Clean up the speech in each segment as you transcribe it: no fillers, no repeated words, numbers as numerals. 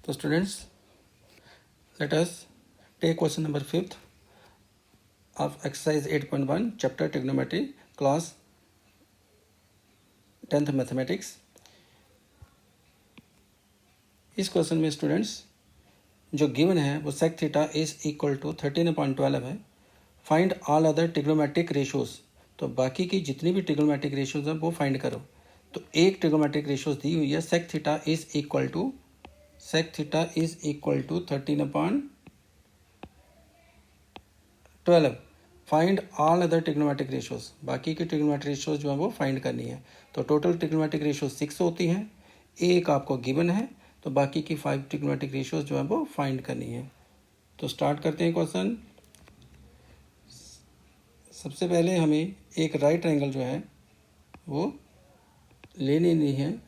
तो students, let us take question number 5th of exercise 8.1 chapter trigonometry class 10th mathematics। इस question में students जो given है वो sec theta is equal to 13/12 है। Find all other trigonometric ratios, तो बाकी की जितनी भी ट्रिग्नोमेट्रिक रेशियोज हैं वो फाइंड करो। तो एक ट्रिग्नोमेट्रिक रेशियोज दी हुई है, sec theta is equal to 13/12। Find all other trigonometric ratios, बाकी की ट्रिग्नोमेट्रिक रेशियोज जो है वो फाइंड करनी है। तो टोटल ट्रिग्नोमेट्रिक रेशियोज 6 होती हैं, एक आपको गिवन है, तो बाकी की 5 ट्रिग्नोमेट्रिक रेशियोज जो है वो फाइंड करनी है। तो स्टार्ट करते हैं क्वेश्चन। सबसे पहले हमें एक राइट एंगल जो है वो लेनी नहीं है,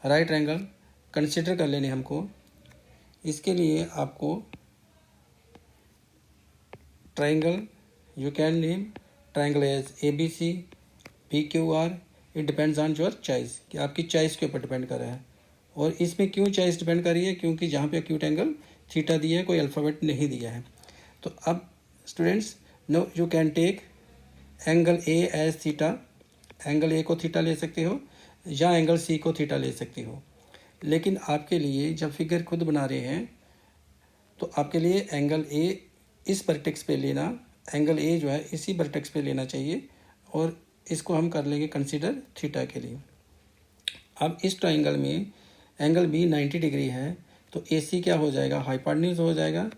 राइट एंगल कंसिडर कर लेनी हमको। इसके लिए आपको triangle, you can name triangle as ABC, PQR। It depends on your choice, कि आपकी चॉइस के ऊपर डिपेंड कर रहा है। और इसमें क्यों चॉइस डिपेंड कर रही है? क्योंकि जहाँ पे एक्यूट एंगल थीटा दिया है, कोई अल्फ़ाबेट नहीं दिया है। तो अब students, no you can take angle A as theta. Angle A को थीटा ले सकते हो या एंगल C को थीटा ले सकते हो। लेकिन आपके लिए जब फिगर खुद बना रहे हैं तो आपके लिए एंगल A इस वर्टेक्स पे लेना, एंगल A जो है इसी वर्टेक्स पे लेना चाहिए, और इसको हम कर लेंगे कंसीडर थीटा के लिए। अब इस ट्राइंगल में एंगल B 90 डिग्री है, तो AC क्या हो जाएगा? हाइपोटेन्यूज हो जाएगा,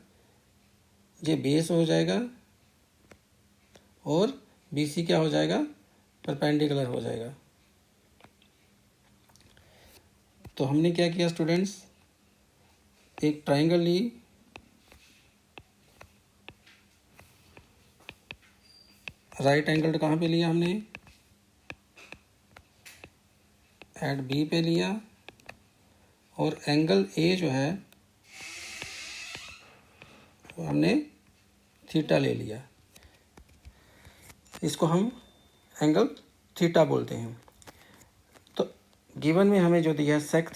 ये बेस हो जाएगा, और BC क्या हो जाएगा? परपेंडिकुलर हो जाएगा। तो हमने क्या किया स्टूडेंट्स, एक ट्राइंगल ली, राइट एंगल कहाँ पे लिया हमने? एट B पे लिया, और एंगल A जो है वो हमने थीटा ले लिया। इसको हम एंगल थीटा बोलते हैं। तो गिवन में हमें जो दिया है sec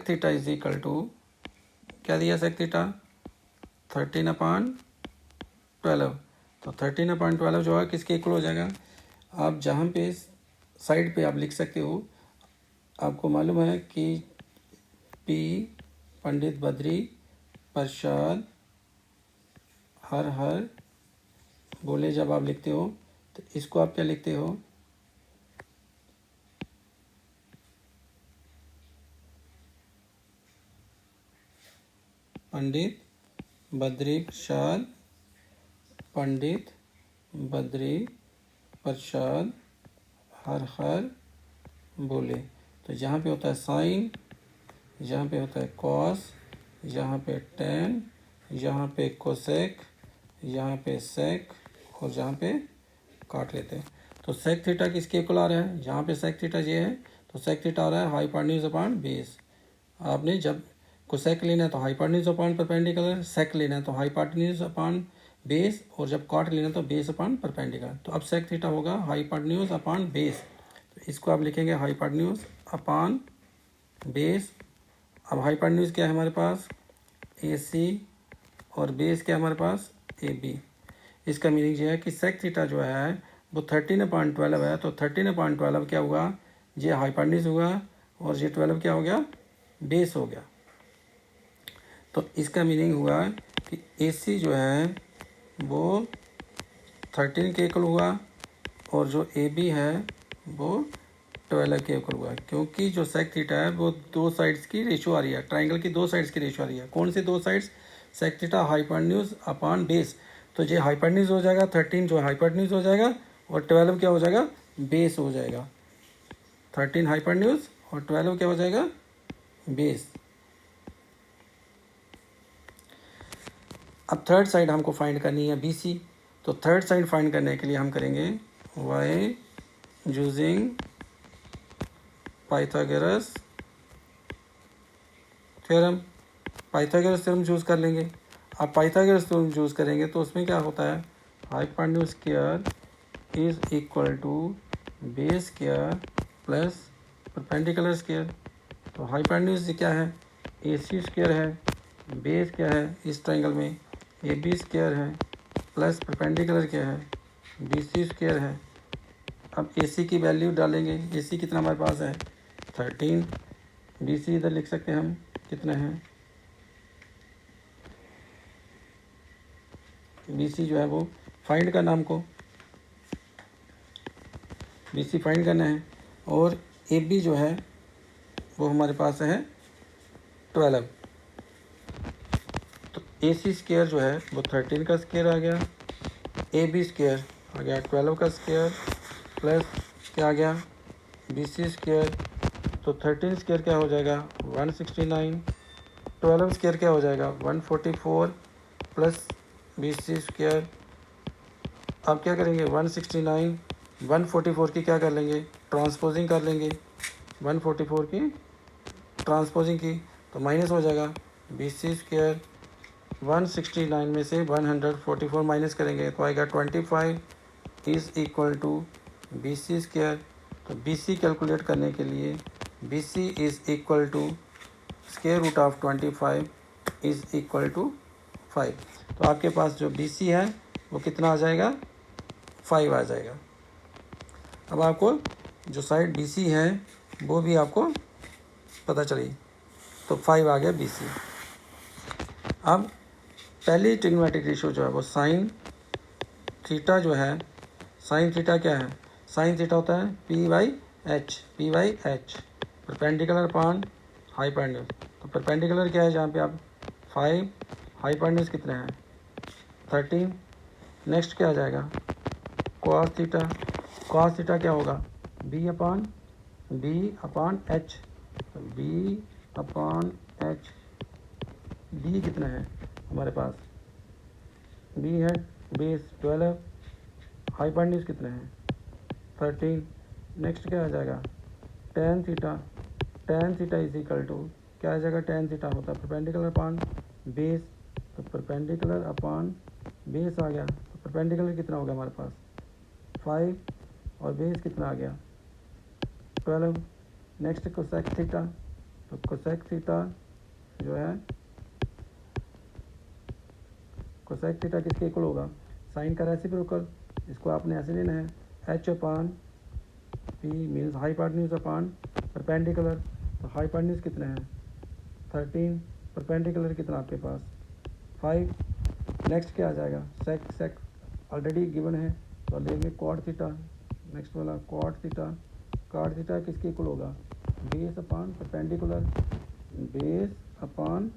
theta is equal to, क्या दिया सेक थीटा? 13/12। तो 13/12 जो है किसके इक्वल हो जाएगा? आप जहाँ पे साइड पे आप लिख सकते हो, आपको मालूम है कि P पंडित बद्री प्रसाद हर हर बोले, जब आप लिखते हो तो इसको आप क्या लिखते हो? पंडित बद्री प्रसाद, पंडित बद्री प्रसाद हर हर बोले। तो यहाँ पे होता है साइन, यहाँ पे होता है कॉस, यहाँ पे टेन, यहाँ पे कोसेक, यहाँ पे सेक, और यहाँ पे काट लेते हैं। तो सेक थीटा किसके इक्वल आ रहा है? यहाँ पे सेक थीटा ये है, तो सेक थीटा आ रहा है हाइपोटेन्यूज अपॉन बेस। आपने जब कोसेक लेना है तो हाइपोटेन्यूज अपॉन परपेंडिकुलर, सेक लेना है तो हाइपोटेन्यूज अपॉन बेस, और जब काट लेना है तो बेस अपॉन परपेंडिकुलर। तो अब सेक थीटा होगा हाइपोटेन्यूज अपॉन बेस, तो इसको आप लिखेंगे हाइपोटेन्यूज अपॉन बेस। अब हाइपोटेन्यूज क्या है हमारे पास? AC, और बेस क्या है हमारे पास? AB। इसका मीनिंग ये है कि सेक थीटा जो है वो 13/12 है, तो 13/12 क्या हुआ? ये हाइपोटेन्यूज हुआ, और ये 12 क्या हो गया? बेस हो गया। तो इसका मीनिंग हुआ कि AC जो है वो 13 के इक्वल हुआ, और जो AB है वो 12 के इक्वल हुआ, क्योंकि जो सेक थीटा है वो दो साइड्स की रेशियो आ रही है, ट्राइंगल की दो साइड्स की रेशियो आ रही है। कौन सी दो sides? Sec theta hypotenuse upon base. तो ये हाइपोटेन्यूज हो जाएगा, 13 जो हाइपोटेन्यूज हो जाएगा, और 12 क्या हो जाएगा? बेस हो जाएगा। 13 हाइपोटेन्यूज और 12 क्या हो जाएगा? बेस। अब थर्ड साइड हमको फाइंड करनी है BC। तो थर्ड साइड फाइंड करने के लिए हम करेंगे y using Pythagoras theorem. Pythagoras theorem choose कर लेंगे। अब पाइथागोरस थ्योरम चूज़ करेंगे तो उसमें क्या होता है? Hypotenuse square is equal to base square plus perpendicular square, तो हाइपोटेन्यूज क्या है, AC स्क्वायर है, बेस क्या है इस ट्रायंगल में, AB स्क्वायर है, प्लस परपेंडिकुलर क्या है, BC स्क्वायर है। अब AC की वैल्यू डालेंगे, AC कितना हमारे पास है 13, BC इधर लिख सकते हैं हम कितना है, BC जो है वो फाइंड करना हमको, BC फाइंड करना है। और AB जो है वो हमारे पास है 12, तो AC स्क्वायर जो है वो 13 का स्क्वायर आ गया, AB स्क्वायर आ गया 12 का स्क्वायर, प्लस क्या आ गया BC स्क्वायर, तो 13 स्क्वायर क्या हो जाएगा 169, 12 स्क्वायर क्या हो जाएगा 144, प्लस BC स्क्वायर। अब क्या करेंगे 169 144 की क्या कर लेंगे, ट्रांसपोजिंग कर लेंगे, 144 की ट्रांसपोजिंग की, तो माइनस हो जाएगा BC स्क्वायर, 169 में से 144 माइनस करेंगे तो आएगा 25 is equal to BC square. तो BC कैलकुलेट करने के लिए BC is equal to square root of 25 is equal to 5। तो आपके पास जो BC है वो कितना आ जाएगा 5 आ जाएगा। अब आपको जो साइड BC है वो भी आपको पता चली, तो 5 आ गया BC। अब पहली ट्रिग्नोमेट्रिक रेशियो जो है वो साइन थीटा जो है, साइन थीटा क्या है, साइन थीटा होता है P/H, P/H perpendicular upon hypotenuse. तो परपेंडिकुलर क्या है जहाँ पे आप 5, हाइपोटेन्यूज कितने हैं 13। नेक्स्ट क्या आ जाएगा कॉस थीटा, कॉस थीटा क्या होगा B upon H, B upon H, B कितना है हमारे पास, B है बेस 12, हाइपोटेन्यूज कितने हैं 13। नेक्स्ट क्या आ जाएगा tan theta, tan theta is equal to क्या आ जाएगा, टेन थीटा होता है परपेंडिकुलर अपॉन बेस, तो परपेंडिकुलर अपॉन बेस आ गया, तो परपेंडिकुलर कितना हो गया हमारे पास 5 और बेस कितना आ गया 12। नेक्स्ट कोसेक थीटा, तो कोसेक थीटा जो है, कोसेक थीटा किसके इक्वल होगा, साइन का रेसिप्रोकल, इसको आपने ऐसे लेना है H upon P means hypotenuse upon perpendicular, तो हाइपोटेन्यूज कितना है 13, परपेंडिकुलर कितना आपके पास 5। नेक्स्ट क्या आ जाएगा सेक, सेक ऑलरेडी गिवन है तो लेंगे कॉट थीटा, नेक्स्ट वाला कॉट थीटा, कॉट थीटा किसके इक्वल होगा base upon perpendicular, base upon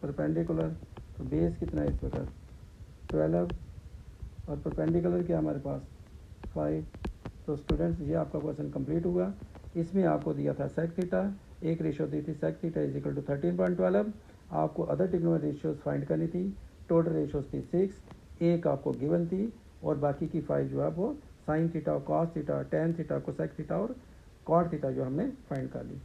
perpendicular, तो बेस कितना है इस वक्त 12 और परपेंडिकुलर क्या हमारे पास 5। तो स्टूडेंट्स ये आपका क्वेश्चन कंप्लीट हुआ। इसमें आपको दिया था सेक थीटा, एक रेशियो दी थी sec theta is equal to 13.12, आपको अदर ट्रिग्नोमेट्रिक रेशियोज फाइंड करनी थी, टोटल रेशियोज थी 6, एक आपको गिवन थी और बाकी की 5 जो है वो sine theta, cos theta, tan theta, cosec theta और कॉट थीटा जो हमने फाइंड कर ली।